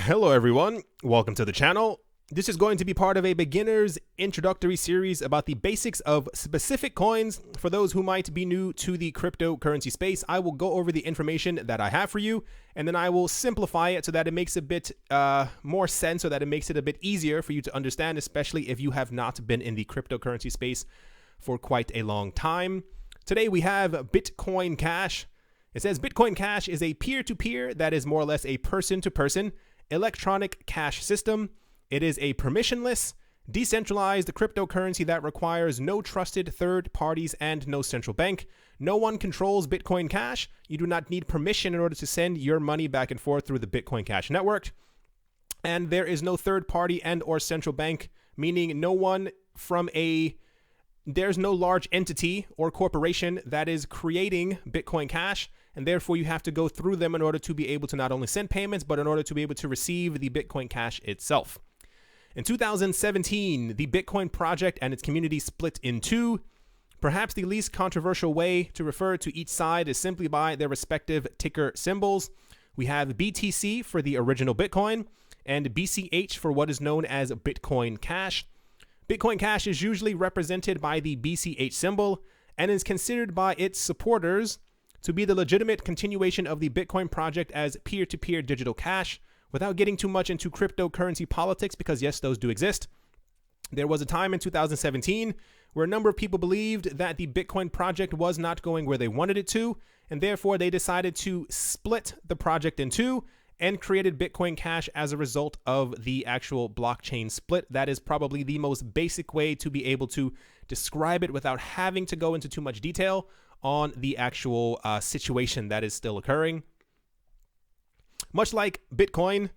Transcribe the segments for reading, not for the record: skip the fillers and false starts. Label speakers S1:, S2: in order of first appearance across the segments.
S1: Hello everyone, welcome to the channel. This is going to be part of a beginner's introductory series about the basics of specific coins. For those who might be new to the cryptocurrency space, I will go over the information that I have for you, and then I will simplify it so that it makes a bit more sense, so that it makes it a bit easier for you to understand, especially if you have not been in the cryptocurrency space for quite a long time. Today we have Bitcoin Cash. It says Bitcoin Cash is a peer-to-peer, that is more or less a person-to-person, electronic cash system. It is a permissionless, decentralized cryptocurrency that requires no trusted third parties and no central bank. No one controls Bitcoin Cash. You do not need permission in order to send your money back and forth through the Bitcoin Cash network. And there is no third party and or central bank, meaning there's no large entity or corporation that is creating Bitcoin Cash, and therefore you have to go through them in order to be able to not only send payments, but in order to be able to receive the Bitcoin Cash itself. In 2017, the Bitcoin project and its community split in two. Perhaps the least controversial way to refer to each side is simply by their respective ticker symbols. We have BTC for the original Bitcoin and BCH for what is known as Bitcoin Cash. Bitcoin Cash is usually represented by the BCH symbol and is considered by its supporters to be the legitimate continuation of the Bitcoin project as peer-to-peer digital cash. Without getting too much into cryptocurrency politics, because yes, those do exist, there was a time in 2017 where a number of people believed that the Bitcoin project was not going where they wanted it to, and therefore they decided to split the project in two and created Bitcoin Cash as a result of the actual blockchain split. That is probably the most basic way to be able to describe it without having to go into too much detail on the actual situation that is still occurring. Much like Bitcoin,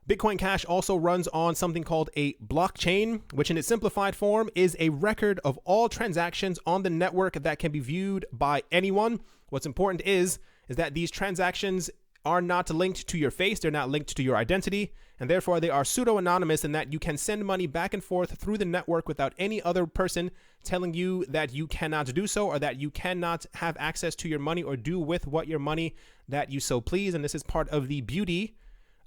S1: Bitcoin Cash also runs on something called a blockchain, which in its simplified form is a record of all transactions on the network that can be viewed by anyone. What's important is that these transactions are not linked to your face, they're not linked to your identity, and therefore they are pseudo-anonymous in that you can send money back and forth through the network without any other person telling you that you cannot do so, or that you cannot have access to your money or do with what your money that you so please. And this is part of the beauty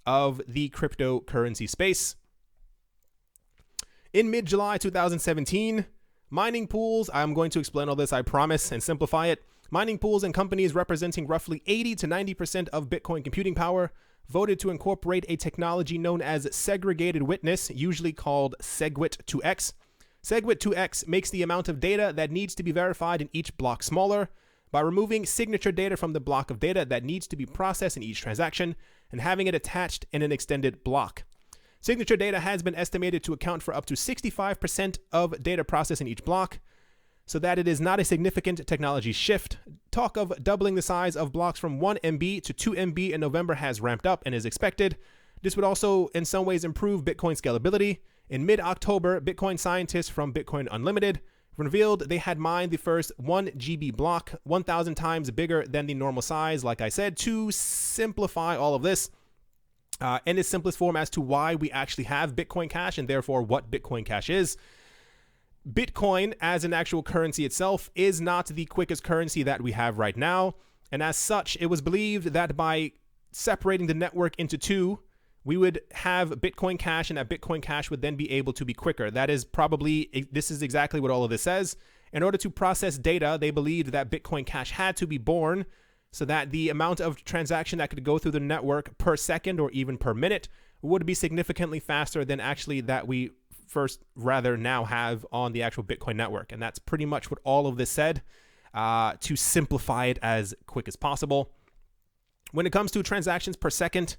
S1: of the cryptocurrency space. In mid-July 2017, mining pools, I'm going to explain all this, I promise, and simplify it. Mining pools and companies representing roughly 80 to 90% of Bitcoin computing power voted to incorporate a technology known as segregated witness, usually called SegWit2x. SegWit2x makes the amount of data that needs to be verified in each block smaller by removing signature data from the block of data that needs to be processed in each transaction and having it attached in an extended block. Signature data has been estimated to account for up to 65% of data processed in each block, so that it is not a significant technology shift. Talk of doubling the size of blocks from 1 MB to 2 MB in November has ramped up and is expected. This would also in some ways improve Bitcoin scalability. In mid-October, Bitcoin scientists from Bitcoin Unlimited revealed they had mined the first 1 GB block, 1,000 times bigger than the normal size. Like I said, to simplify all of this in its simplest form as to why we actually have Bitcoin Cash and therefore what Bitcoin Cash is. Bitcoin as an actual currency itself is not the quickest currency that we have right now. And as such, it was believed that by separating the network into two, we would have Bitcoin Cash, and that Bitcoin Cash would then be able to be quicker. This is exactly what all of this says. In order to process data, they believed that Bitcoin Cash had to be born so that the amount of transaction that could go through the network per second or even per minute would be significantly faster than actually that we now have on the actual Bitcoin network. And that's pretty much what all of this said, to simplify it as quick as possible. When it comes to transactions per second,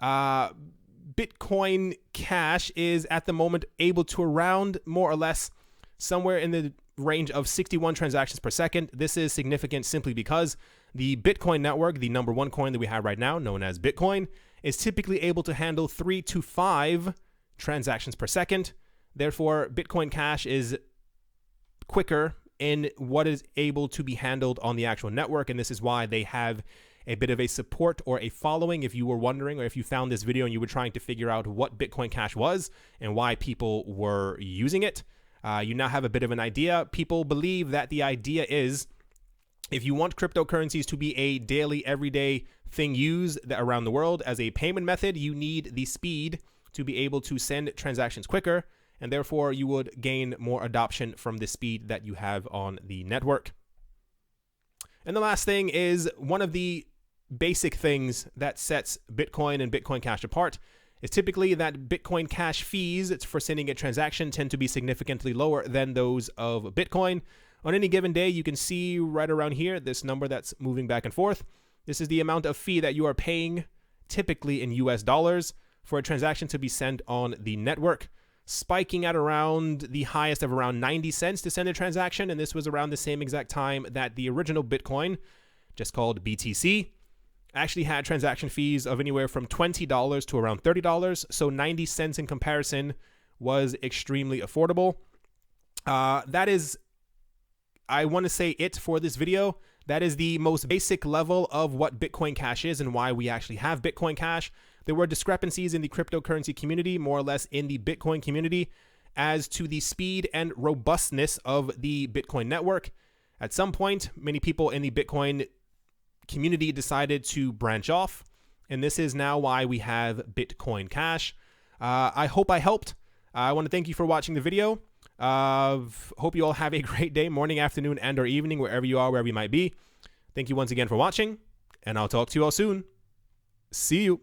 S1: Bitcoin Cash is at the moment able to around more or less somewhere in the range of 61 transactions per second. This is significant simply because the Bitcoin network, the number one coin that we have right now, known as Bitcoin, is typically able to handle 3 to 5 transactions per second. Therefore, Bitcoin Cash is quicker in what is able to be handled on the actual network, and this is why they have a bit of a support or a following. If you were wondering, or if you found this video and you were trying to figure out what Bitcoin Cash was and why people were using it, you now have a bit of an idea. People believe that the idea is If you want cryptocurrencies to be a daily, everyday thing used around the world as a payment method, you need the speed to be able to send transactions quicker, and therefore you would gain more adoption from the speed that you have on the network. And the last thing is one of the basic things that sets Bitcoin and Bitcoin Cash apart is typically that Bitcoin Cash fees for sending a transaction tend to be significantly lower than those of Bitcoin. On any given day, you can see right around here, this number that's moving back and forth. This is the amount of fee that you are paying typically in US dollars for a transaction to be sent on the network, spiking at around the highest of around 90 cents to send a transaction. And this was around the same exact time that the original Bitcoin, just called BTC, actually had transaction fees of anywhere from $20 to around $30. So 90 cents in comparison was extremely affordable. That is, I want to say it for this video. That is the most basic level of what Bitcoin Cash is and why we actually have Bitcoin Cash. There were discrepancies in the cryptocurrency community, more or less in the Bitcoin community, as to the speed and robustness of the Bitcoin network. At some point, many people in the Bitcoin community decided to branch off, and this is now why we have Bitcoin Cash. I hope I helped. I want to thank you for watching the video. Hope you all have a great day, morning, afternoon, and or evening, wherever you are, wherever you might be. Thank you once again for watching, and I'll talk to you all soon. See you.